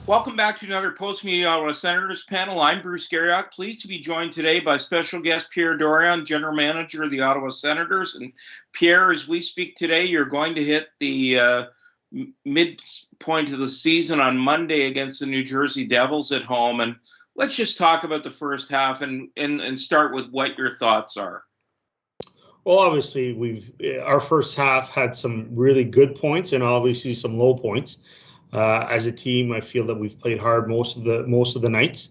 Welcome back to another Post-Media Ottawa Senators panel. I'm Bruce Garriock, pleased to be joined today by special guest Pierre Dorion, General Manager of the Ottawa Senators. And Pierre, as we speak today, you're going to hit the midpoint of the season on Monday against the New Jersey Devils at home. And let's just talk about the first half and start with what your thoughts are. Well, obviously, our first half had some really good points and obviously some low points. As a team, I feel that we've played hard most of the nights.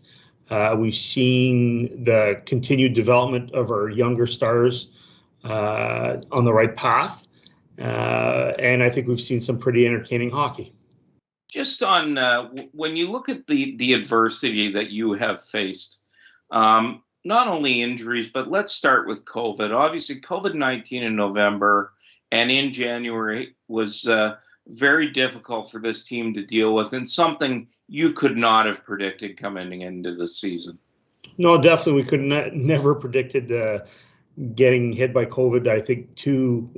We've seen the continued development of our younger stars on the right path, and I think we've seen some pretty entertaining hockey. Just on when you look at the adversity that you have faced, not only injuries, but let's start with COVID. Obviously, COVID-19 in November and in January was very difficult for this team to deal with, and something you could not have predicted coming into the season. No, definitely, we could never predicted getting hit by COVID. I think two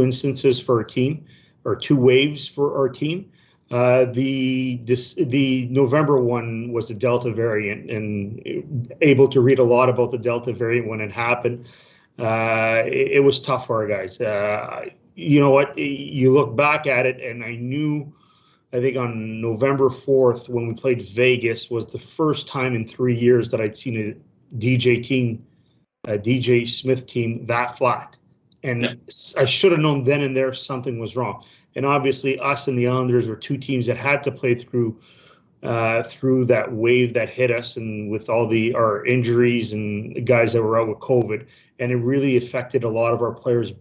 instances for our team, or two waves for our team. The November one was a Delta variant, and able to read a lot about the Delta variant when it happened. It was tough for our guys. You know what? You look back at it, and I think on November 4th, when we played Vegas, was the first time in 3 years that I'd seen a DJ Smith team that flat. And yeah. I should have known then and there something was wrong. And obviously, us and the Islanders were two teams that had to play through that wave that hit us, and with all our injuries and the guys that were out with COVID, and it really affected a lot of our players,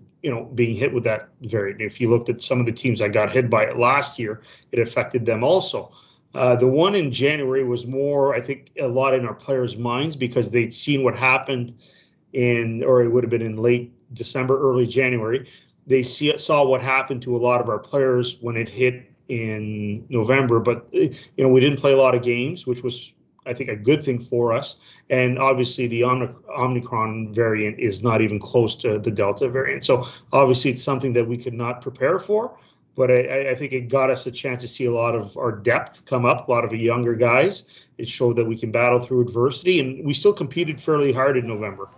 being hit with that variant. If you looked at some of the teams that got hit by it last year, it affected them also. The one in January was more, I think, a lot in our players' minds because they'd seen what happened or it would have been in late December, early January. They saw what happened to a lot of our players when it hit in November, but we didn't play a lot of games, which was, I think, a good thing for us. And obviously the Omicron variant is not even close to the Delta variant. So obviously it's something that we could not prepare for, but I think it got us a chance to see a lot of our depth come up, a lot of younger guys. It showed that we can battle through adversity, and we still competed fairly hard in November.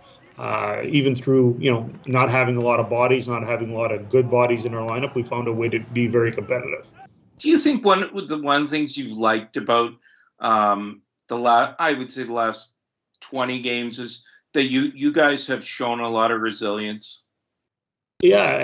Even through, not having a lot of bodies, not having a lot of good bodies in our lineup, we found a way to be very competitive. Do you think one of the things you've liked about the last 20 games is that you guys have shown a lot of resilience? Yeah,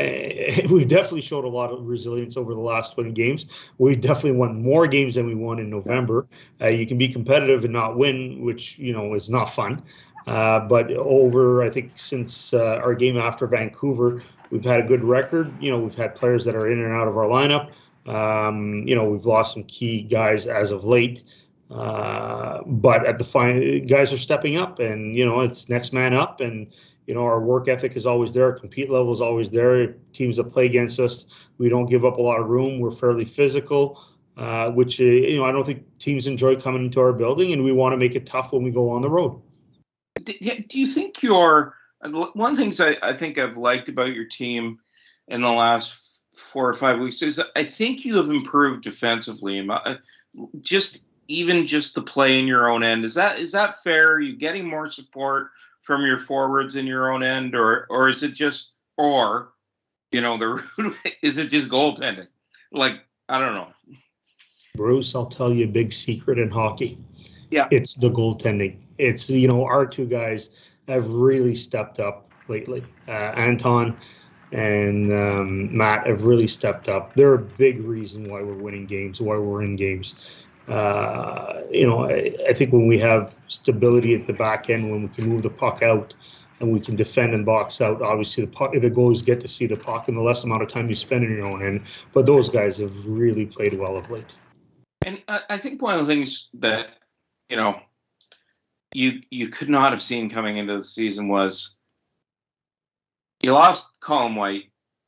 we've definitely showed a lot of resilience over the last 20 games. We've definitely won more games than we won in November. You can be competitive and not win, which, is not fun. But I think since our game after Vancouver, we've had a good record. We've had players that are in and out of our lineup. We've lost some key guys as of late. But at the final, guys are stepping up, and, it's next man up. And, our work ethic is always there. Our compete level is always there. Teams that play against us, we don't give up a lot of room. We're fairly physical, which, I don't think teams enjoy coming into our building, and we want to make it tough when we go on the road. Do you think one of the things I think I've liked about your team in the last 4 or 5 weeks is I think you have improved defensively. Just the play in your own end. Is that fair? Are you getting more support from your forwards in your own end, or is it just is it just goaltending? Like, I don't know. Bruce, I'll tell you a big secret in hockey. Yeah. It's the goaltending. It's, our two guys have really stepped up lately. Anton and Matt have really stepped up. They're a big reason why we're winning games, why we're in games. I think when we have stability at the back end, when we can move the puck out and we can defend and box out, obviously the goalies get to see the puck in the less amount of time you spend in your own end. But those guys have really played well of late. And I think one of the things that, you could not have seen coming into the season was you lost Colin White,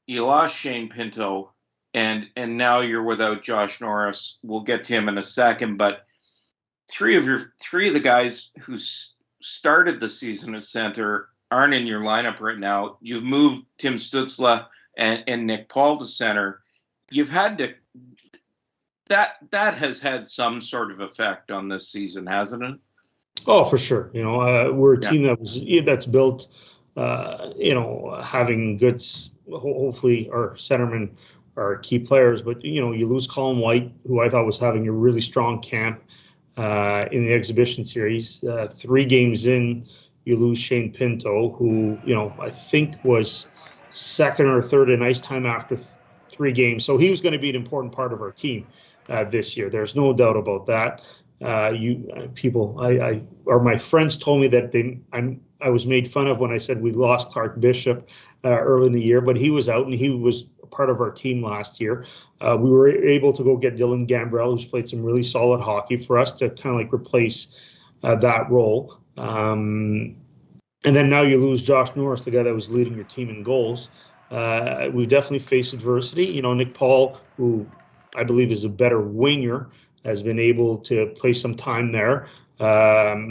you lost Shane Pinto, and now you're without Josh Norris. We'll get to him in a second, but three of the guys who started the season as center aren't in your lineup right now. You've moved Tim Stutzla and Nick Paul to center. You've had to that has had some sort of effect on this season, hasn't it? Oh, for sure. We're a team that's built, having good. Hopefully, our centermen are key players. But you lose Colin White, who I thought was having a really strong camp in the exhibition series. 3 games in, you lose Shane Pinto, who I think was second or third in ice time after 3 games. So he was going to be an important part of our team this year. There's no doubt about that. My friends told me that I was made fun of when I said we lost Clark Bishop early in the year, but he was out and he was part of our team last year. We were able to go get Dylan Gambrell, who's played some really solid hockey for us, to kind of like replace that role. And then now you lose Josh Norris, the guy that was leading your team in goals. We've definitely faced adversity. Nick Paul, who I believe is a better winger, has been able to play some time there. DJ,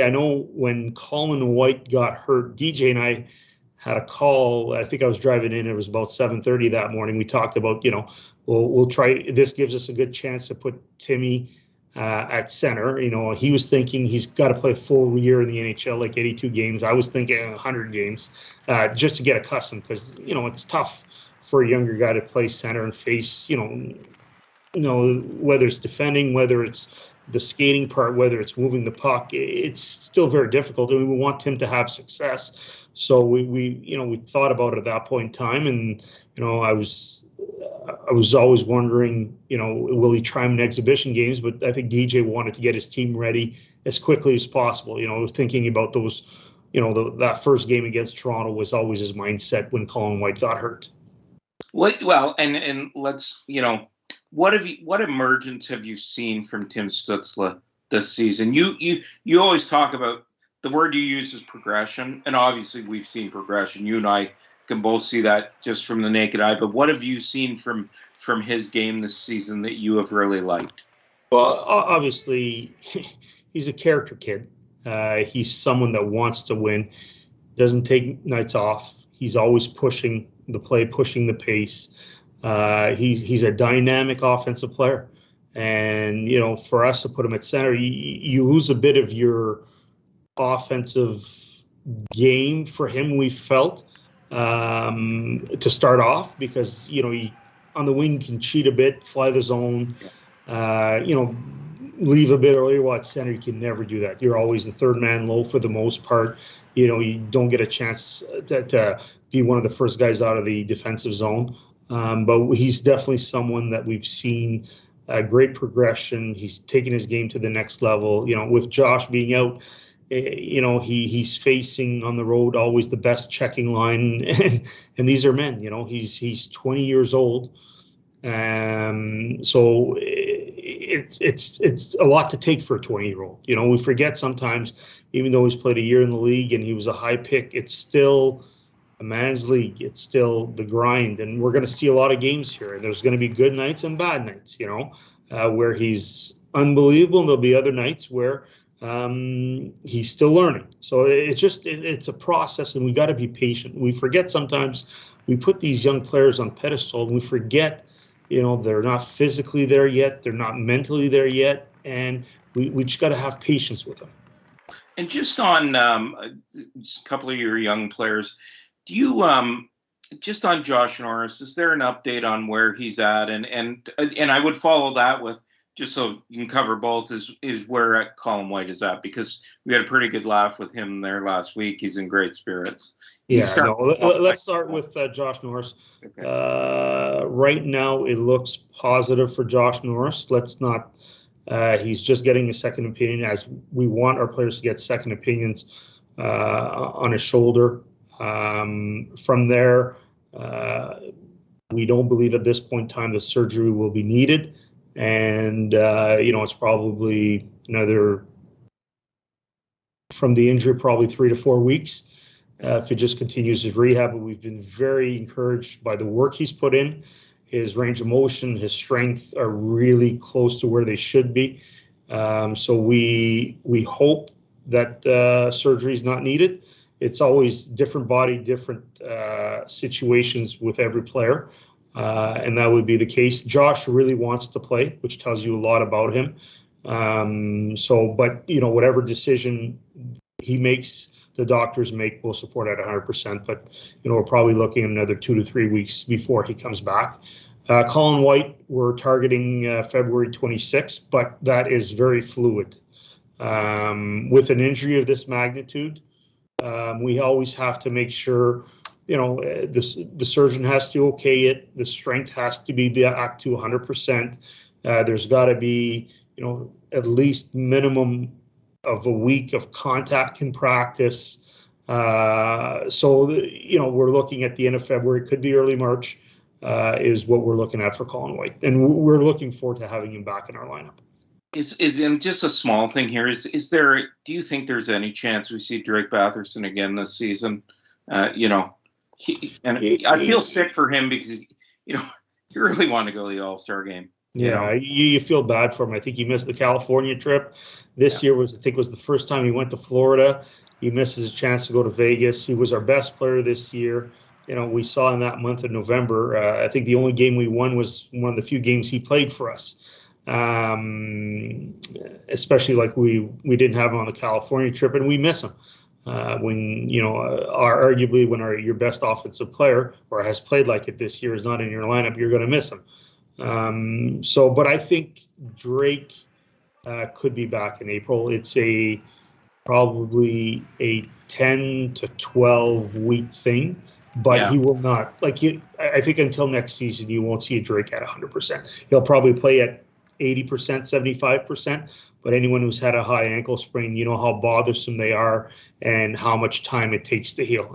I know when Colin White got hurt, DJ and I had a call. I think I was driving in. It was about 7:30 that morning. We talked about, we'll try. This gives us a good chance to put Timmy at center. He was thinking he's got to play a full year in the NHL, like 82 games. I was thinking 100 games just to get accustomed, because, it's tough for a younger guy to play center and face, whether it's defending, whether it's the skating part, whether it's moving the puck, it's still very difficult. I mean, we want him to have success. So we thought about it at that point in time, and I was always wondering, will he try him in exhibition games? But I think DJ wanted to get his team ready as quickly as possible. I was thinking about those, that first game against Toronto was always his mindset when Colin White got hurt. Well, and let's, what emergence have you seen from Tim Stutzla this season? You always talk about, the word you use is progression, and obviously we've seen progression. You and I can both see that just from the naked eye. But what have you seen from his game this season that you have really liked? Well, obviously, he's a character kid. He's someone that wants to win, doesn't take nights off. He's always pushing the play, pushing the pace. He's a dynamic offensive player, and for us to put him at center, you lose a bit of your offensive game for him. We felt to start off, because he on the wing can cheat a bit, fly the zone, leave a bit earlier. While at center, you can never do that. You're always the third man low for the most part. You don't get a chance to be one of the first guys out of the defensive zone. But he's definitely someone that we've seen great progression. He's taken his game to the next level. With Josh being out, he's facing on the road always the best checking line, and these are men. He's 20 years old, so it's a lot to take for a 20-year-old. We forget sometimes, even though he's played a year in the league and he was a high pick, it's still a man's league. It's still the grind, and we're going to see a lot of games here. And there's going to be good nights and bad nights, where he's unbelievable, and there'll be other nights where he's still learning. So it's a process, and we got to be patient. We forget sometimes, we put these young players on pedestal, and we forget, they're not physically there yet, they're not mentally there yet, and we just got to have patience with them. And just on a couple of your young players, do you just on Josh Norris, is there an update on where he's at? And I would follow that with, just so you can cover both, is where Colin White is at, because we had a pretty good laugh with him there last week. He's in great spirits. Let's start with Josh Norris. Okay. Right now, it looks positive for Josh Norris. Let's not. He's just getting a second opinion, as we want our players to get second opinions on his shoulder. From there, we don't believe at this point in time the surgery will be needed. And, it's probably another, from the injury, probably 3 to 4 weeks if it just continues his rehab. But we've been very encouraged by the work he's put in. His range of motion, his strength are really close to where they should be. So we hope that surgery is not needed. It's always different body, different situations with every player. and that would be the case. Josh really wants to play, which tells you a lot about him. But whatever decision he makes, the doctors make, we'll support at 100%. But we're probably looking at another 2 to 3 weeks before he comes back. Colin White, we're targeting February 26th, but that is very fluid. With an injury of this magnitude, we always have to make sure, the surgeon has to okay it. The strength has to be back to 100%. There's got to be, at least minimum of a week of contact in practice. We're looking at the end of February, could be early March, is what we're looking at for Colin White. And we're looking forward to having him back in our lineup. Is just a small thing here. Is there? Do you think there's any chance we see Drake Batherson again this season? I feel sick for him because you really want to go to the All-Star game. You feel bad for him. I think he missed the California trip. This year was the first time he went to Florida. He misses a chance to go to Vegas. He was our best player this year. We saw in that month of November. I think the only game we won was one of the few games he played for us. Especially like we didn't have him on the California trip, and we miss him. Arguably when your best offensive player or has played like it this year is not in your lineup, you're going to miss him. But I think Drake could be back in April. It's probably a 10 to 12 week thing, but he will not I think until next season you won't see a Drake at 100%. He'll probably play at 80%, 75%, but anyone who's had a high ankle sprain, you know how bothersome they are and how much time it takes to heal.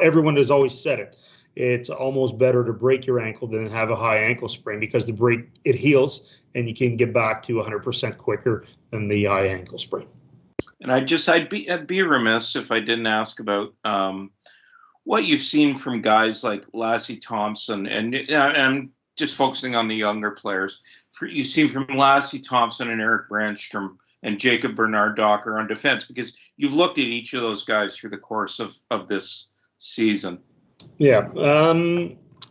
Everyone has always said it. It's almost better to break your ankle than have a high ankle sprain, because it heals and you can get back to 100% quicker than the high ankle sprain. And I'd be remiss if I didn't ask about what you've seen from guys like Lassie Thompson, and I'm just focusing on the younger players. You've seen from Lassie Thompson and Eric Brandstrom and Jacob Bernard-Docker on defense, because you've looked at each of those guys through the course of this season. Yeah.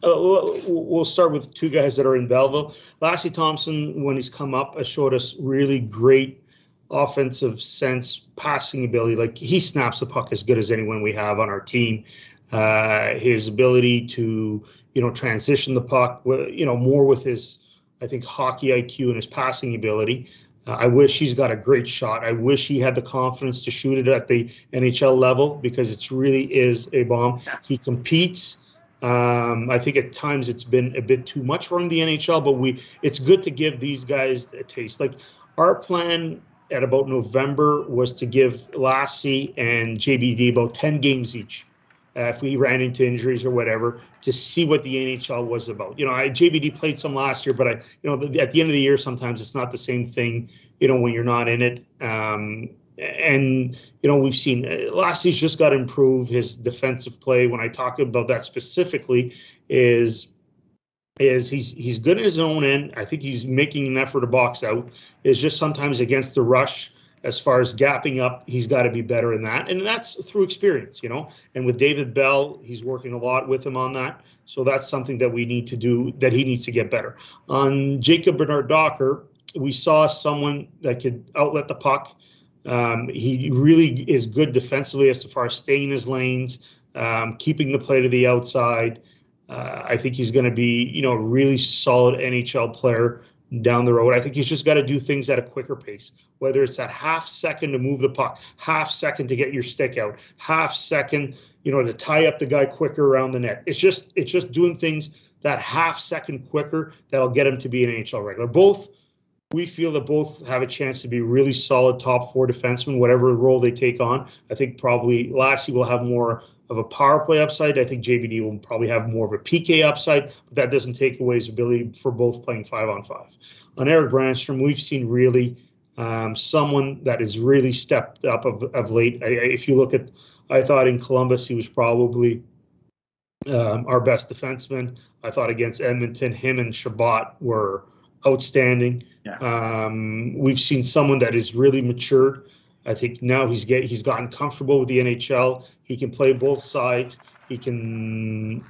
We'll start with two guys that are in Belleville. Lassie Thompson, when he's come up, has showed us really great offensive sense, passing ability. Like, he snaps the puck as good as anyone we have on our team. His ability to, transition the puck, more with his, I think, hockey IQ and his passing ability. I wish he's got a great shot. I wish he had the confidence to shoot it at the NHL level, because it really is a bomb. He competes. I think at times it's been a bit too much for him in the NHL, but it's good to give these guys a taste. Like, our plan at about November was to give Lassie and JBD about 10 games each. If we ran into injuries or whatever, to see what the NHL was about. JBD played some last year, but at the end of the year, sometimes it's not the same thing, when you're not in it. We've seen Lassie's just got to improve his defensive play. When I talk about that specifically, is he's good at his own end. I think he's making an effort to box out. It's just sometimes against the rush, as far as gapping up, he's got to be better in that. And that's through experience, And with David Bell, he's working a lot with him on that. So that's something that we need to do, that he needs to get better. On Jacob Bernard-Docker, we saw someone that could outlet the puck. He really is good defensively as far as staying in his lanes, keeping the play to the outside. I think he's going to be, a really solid NHL player down the road. I think he's just got to do things at a quicker pace, whether it's that half second to move the puck, half second to get your stick out, half second, to tie up the guy quicker around the net. It's just doing things that half second quicker that'll get him to be an NHL regular. We feel that both have a chance to be really solid top four defensemen, whatever role they take on. I think probably Lassie will have more of a power play upside. I think JBD will probably have more of a PK upside, but that doesn't take away his ability for both playing 5-on-5. On Eric Brandstrom, we've seen really someone that has really stepped up of late. If you look at, I thought in Columbus, he was probably our best defenseman. I thought against Edmonton, him and Shabbat were outstanding. Yeah. We've seen someone that is really matured. I think now he's gotten comfortable with the NHL. He can play both sides. He can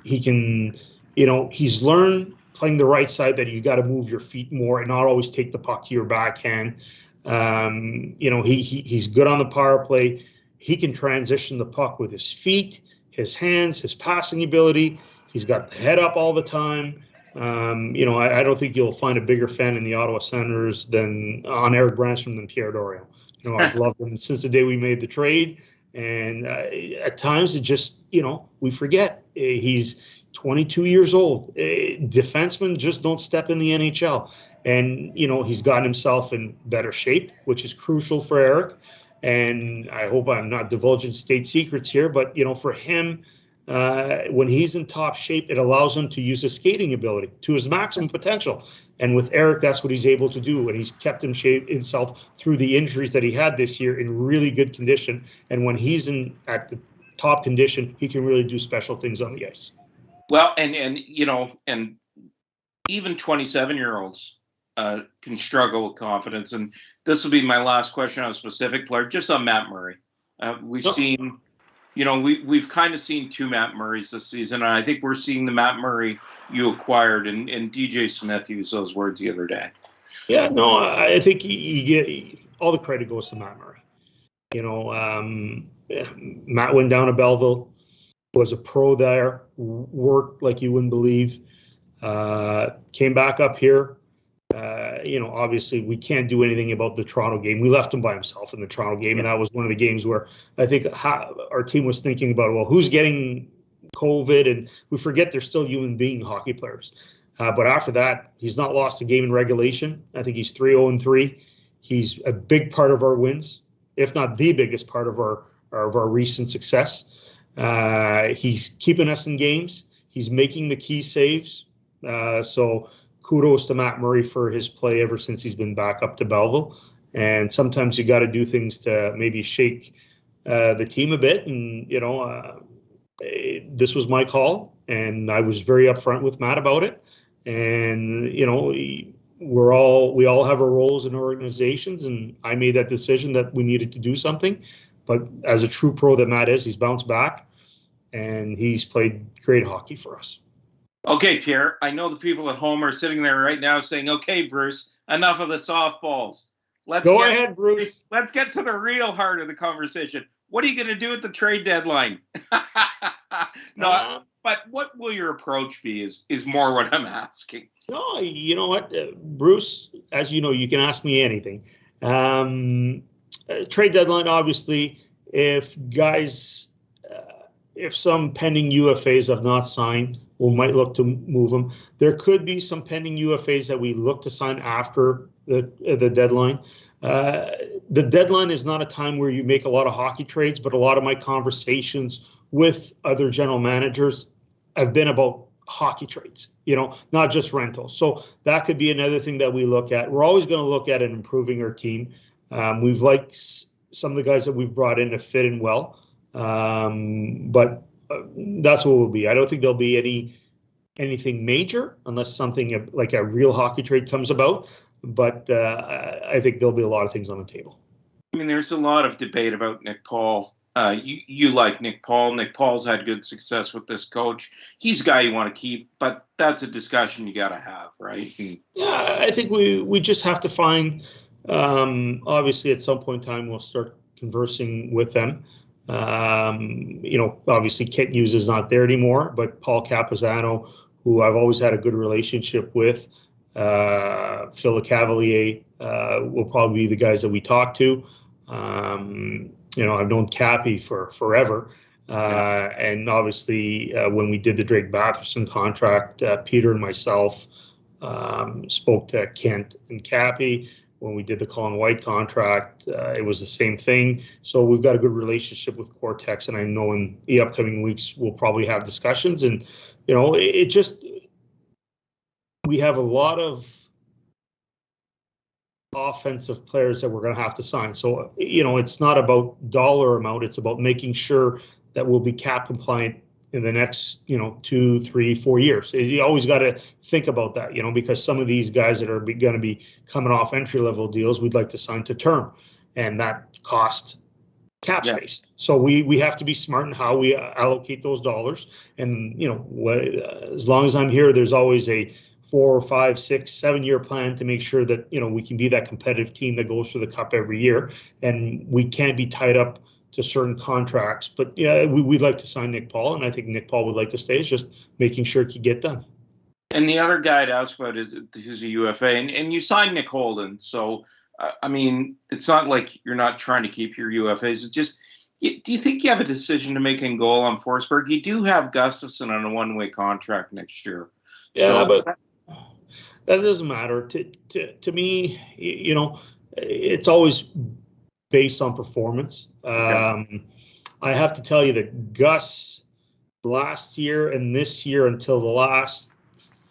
he's learned playing the right side that you got to move your feet more and not always take the puck to your backhand. He's good on the power play. He can transition the puck with his feet, his hands, his passing ability. He's got the head up all the time. I don't think you'll find a bigger fan in the Ottawa Senators than on Eric Branstrom than Pierre Dorion. I've loved him since the day we made the trade. And at times it just, we forget he's 22 years old. Defensemen just don't step in the NHL. And, he's gotten himself in better shape, which is crucial for Eric. And I hope I'm not divulging state secrets here, but, for him, when he's in top shape, it allows him to use his skating ability to his maximum potential. And with Eric, that's what he's able to do. And he's kept himself through the injuries that he had this year in really good condition. And when he's at the top condition, he can really do special things on the ice. Well, and even 27-year-olds can struggle with confidence. And this will be my last question on a specific player, just on Matt Murray. We've seen, we've kind of seen two Matt Murrays this season. And I think we're seeing the Matt Murray you acquired, and DJ Smith used those words the other day. Yeah, no, I think all the credit goes to Matt Murray. Matt went down to Belleville, was a pro there, worked like you wouldn't believe, came back up here. Obviously we can't do anything about the Toronto game. We left him by himself in the Toronto game, and that was one of the games where I think our team was thinking about, well, who's getting COVID, and we forget they're still human being hockey players. But after that, he's not lost a game in regulation. I think he's 3-0-3. He's a big part of our wins, if not the biggest part of our recent success. He's keeping us in games. He's making the key saves. So kudos to Matt Murray for his play ever since he's been back up to Belleville. And sometimes you got to do things to maybe shake the team a bit. And, this was my call, and I was very upfront with Matt about it. And, we all have our roles in organizations, and I made that decision that we needed to do something. But as a true pro that Matt is, he's bounced back, and he's played great hockey for us. Okay, Pierre, I know the people at home are sitting there right now saying, okay, Bruce, enough of the softballs. Go ahead, Bruce. Let's get to the real heart of the conversation. What are you going to do at the trade deadline? But what will your approach be is more what I'm asking. No, you know what, Bruce, as you know, you can ask me anything. Trade deadline, obviously, if some pending UFAs have not signed, we might look to move them. There could be some pending UFAs that we look to sign after the deadline. The deadline is not a time where you make a lot of hockey trades, but a lot of my conversations with other general managers have been about hockey trades, not just rentals. So that could be another thing that we look at. We're always going to look at improving our team. We've liked some of the guys that we've brought in to fit in well, but that's what we'll be. I don't think there'll be anything major unless something like a real hockey trade comes about. But I think there'll be a lot of things on the table. I mean, there's a lot of debate about Nick Paul. You like Nick Paul. Nick Paul's had good success with this coach. He's a guy you want to keep, but that's a discussion you got to have, right? Yeah, I think we just have to find, obviously at some point in time, we'll start conversing with them. Obviously Kent Hughes is not there anymore, but Paul Capizano, who I've always had a good relationship with, Phil Cavalier will probably be the guys that we talk to. I've known Cappy for forever. And obviously when we did the Drake Batherson contract, Peter and myself spoke to Kent and Cappy. When we did the Colin White contract, it was the same thing. So we've got a good relationship with Cortex, and I know in the upcoming weeks we'll probably have discussions. And, we have a lot of offensive players that we're going to have to sign. So, it's not about dollar amount. It's about making sure that we'll be cap compliant in the next, 2, 3, 4 years. You always got to think about that, because some of these guys that are going to be coming off entry level deals, we'd like to sign to term, and that cost cap space. So we have to be smart in how we allocate those dollars. And, as long as I'm here, there's always a 4, 5, 6, 7 year plan to make sure that, we can be that competitive team that goes for the cup every year. And we can't be tied up to certain contracts. But yeah, we'd like to sign Nick Paul, and I think Nick Paul would like to stay. It's just making sure it can get done. And the other guy to ask about is who's a UFA, and you signed Nick Holden. So, it's not like you're not trying to keep your UFAs. It's just, do you think you have a decision to make in goal on Forsberg? You do have Gustafson on a one-way contract next year. Yeah, but that doesn't matter. To me, it's always based on performance. Okay. I have to tell you that Gus last year and this year until the last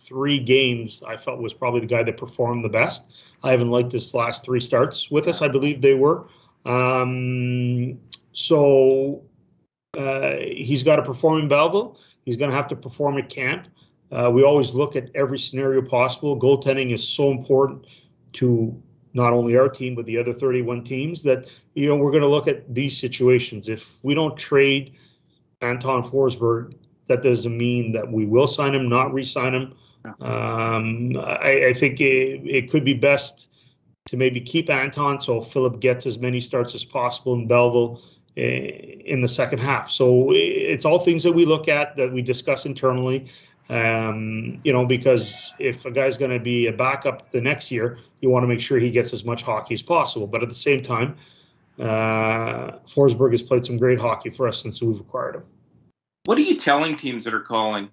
3 games, I felt was probably the guy that performed the best. I haven't liked his last 3 starts with us. I believe they were. So he's got to perform in Belleville. He's going to have to perform at camp. We always look at every scenario possible. Goaltending is so important to not only our team, but the other 31 teams that, we're going to look at these situations. If we don't trade Anton Forsberg, that doesn't mean that we will sign him, not re-sign him. I think it could be best to maybe keep Anton so Philip gets as many starts as possible in Belleville in the second half. So it's all things that we look at, that we discuss internally. Because if a guy's going to be a backup the next year, you want to make sure he gets as much hockey as possible. But at the same time, Forsberg has played some great hockey for us since we've acquired him. What are you telling teams that are calling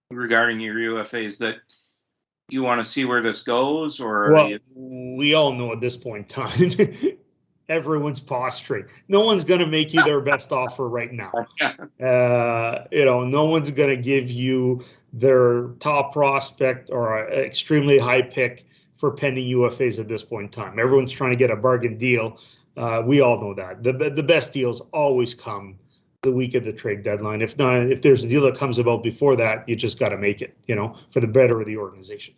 regarding your UFAs, that you want to see where this goes? Or we all know at this point in time, everyone's posturing. No one's going to make you their best offer right now. No one's going to give you their top prospect or an extremely high pick for pending UFAs at this point in time. Everyone's trying to get a bargain deal. We all know that. The best deals always come the week of the trade deadline. If not, if there's a deal that comes about before that, you just got to make it, for the better of the organization.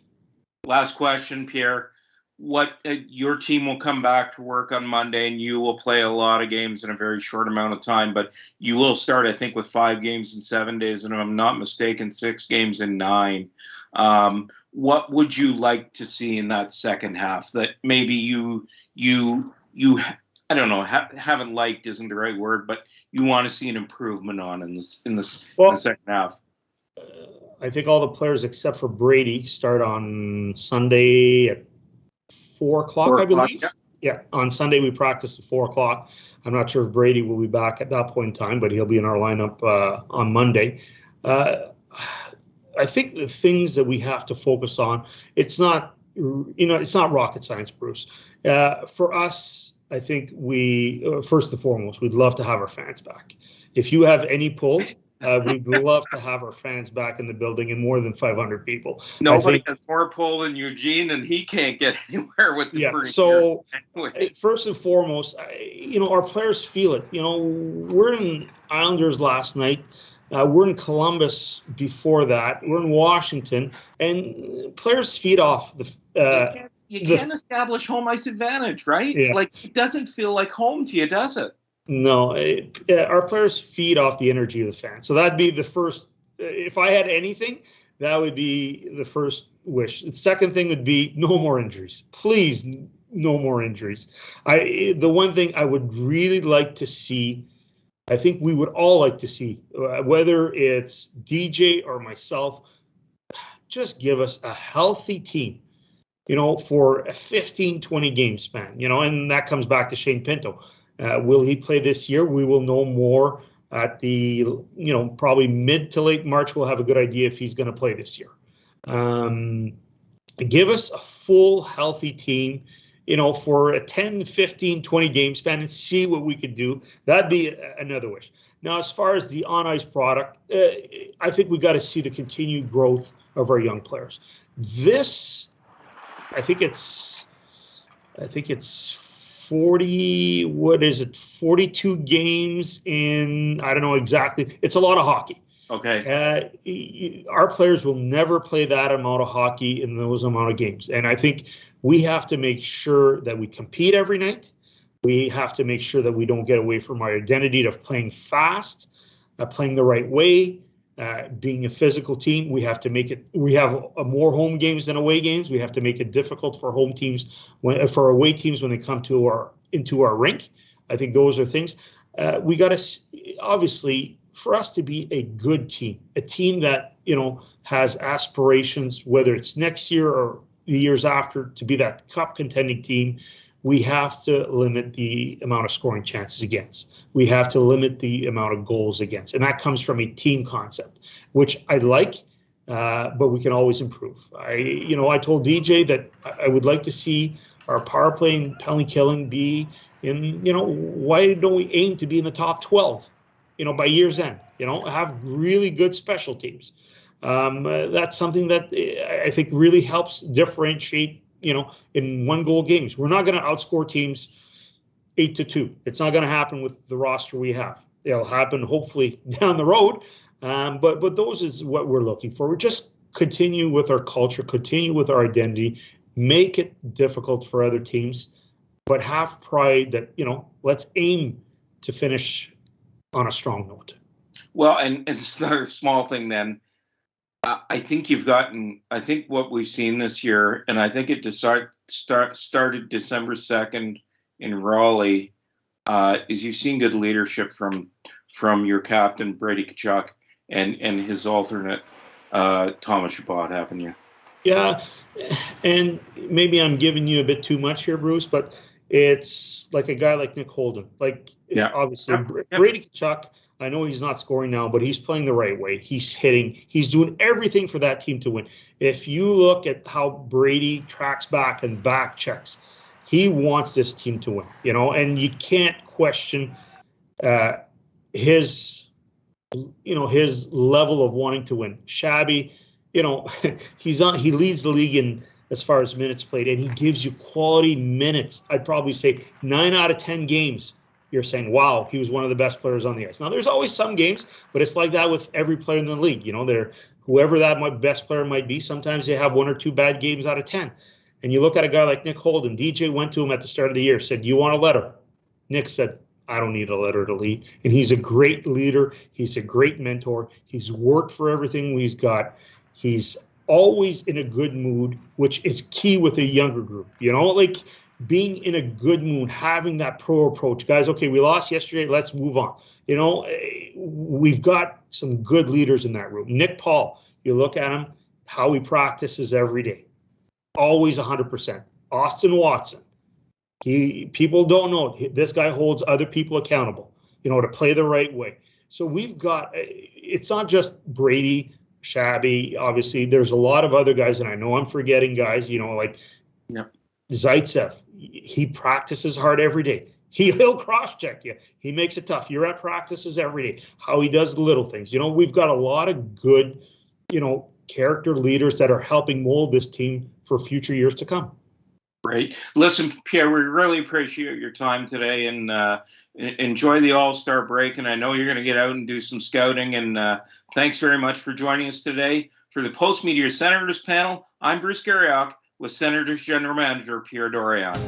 Last question, Pierre. Your team will come back to work on Monday, and you will play a lot of games in a very short amount of time, but you will start, I think, with 5 games in 7 days, and if I'm not mistaken, 6 games in 9. What would you like to see in that second half that maybe you I don't know, haven't liked isn't the right word, but you want to see an improvement on in the second half? I think all the players except for Brady start on Sunday at 4 o'clock, I believe. Yeah, on Sunday we practice at 4 o'clock. I'm not sure if Brady will be back at that point in time, but he'll be in our lineup on Monday. I think the things that we have to focus on, it's not rocket science, Bruce. For us, I think first and foremost, we'd love to have our fans back. If you have any pull, we'd love to have our fans back in the building and more than 500 people. Nobody has more pull than Eugene, and he can't get anywhere with the furniture. So anyway. First and foremost, our players feel it. We're in Islanders last night. We're in Columbus before that. We're in Washington, and players feed off the. You can't establish home ice advantage, right? Yeah. It doesn't feel like home to you, does it? No, our players feed off the energy of the fans. So that'd be the first. If I had anything, that would be the first wish. The second thing would be no more injuries. Please, no more injuries. The one thing I would really like to see, I think we would all like to see, whether it's DJ or myself, just give us a healthy team. For a 15, 20 game span, and that comes back to Shane Pinto. Will he play this year? We will know more at the, probably mid to late March. We'll have a good idea if he's going to play this year. Give us a full, healthy team, for a 10, 15, 20 game span and see what we could do. That'd be another wish. Now, as far as the on-ice product, I think we got to see the continued growth of our young players. I think it's 40, 42 games in, I don't know exactly. It's a lot of hockey. Okay. Our players will never play that amount of hockey in those amount of games. And I think we have to make sure that we compete every night. We have to make sure that we don't get away from our identity of playing fast, playing the right way, being a physical team. We have to make it. We have more home games than away games. We have to make it difficult for home teams for away teams when they come into our rink. I think those are things we got to obviously for us to be a good team, a team that has aspirations, whether it's next year or the years after, to be that cup contending team. We have to limit the amount of scoring chances against. We have to limit the amount of goals against. And that comes from a team concept, which I like, but we can always improve. I told DJ that I would like to see our power play and penalty killing be in, why don't we aim to be in the top 12, by year's end, have really good special teams. That's something that I think really helps differentiate in one goal games. We're not going to outscore teams 8-2. It's not going to happen with the roster we have. It'll happen hopefully down the road. But those is what we're looking for. We just continue with our culture, continue with our identity, make it difficult for other teams, but have pride that, let's aim to finish on a strong note. Well, and it's another small thing then. I think what we've seen this year, and I think it started December 2nd in Raleigh, is you've seen good leadership from your captain, Brady Tkachuk, and his alternate, Thomas Chabot, haven't you? Yeah, and maybe I'm giving you a bit too much here, Bruce, but it's like a guy like Nick Holden. Obviously, Brady Tkachuk, I know he's not scoring now, but he's playing the right way. He's hitting. He's doing everything for that team to win. If you look at how Brady tracks back and back checks, he wants this team to win, and you can't question his level of wanting to win. Shabby, he leads the league in as far as minutes played, and he gives you quality minutes. I'd probably say 9 out of 10 games. You're saying, wow, he was one of the best players on the ice. Now, there's always some games, but it's like that with every player in the league. Whoever that best player might be, sometimes they have 1 or 2 bad games out of 10. And you look at a guy like Nick Holden. DJ went to him at the start of the year, said, you want a letter? Nick said, I don't need a letter to lead. And he's a great leader. He's a great mentor. He's worked for everything he's got. He's always in a good mood, which is key with a younger group. Being in a good mood, having that pro approach. Guys, okay, we lost yesterday. Let's move on. We've got some good leaders in that room. Nick Paul, you look at him, how he practices every day. Always 100%. Austin Watson. People don't know. This guy holds other people accountable, to play the right way. So we've got, it's not just Brady, Shabby. Obviously, there's a lot of other guys, and I know I'm forgetting guys, Zaitsev. He practices hard every day. He'll cross-check you. He makes it tough. You're at practices every day. How he does the little things. We've got a lot of good, character leaders that are helping mold this team for future years to come. Great. Listen, Pierre, we really appreciate your time today, and enjoy the All-Star break. And I know you're going to get out and do some scouting. And thanks very much for joining us today. For the Post Media Senators panel, I'm Bruce Garriock with Senators General Manager Pierre Dorion.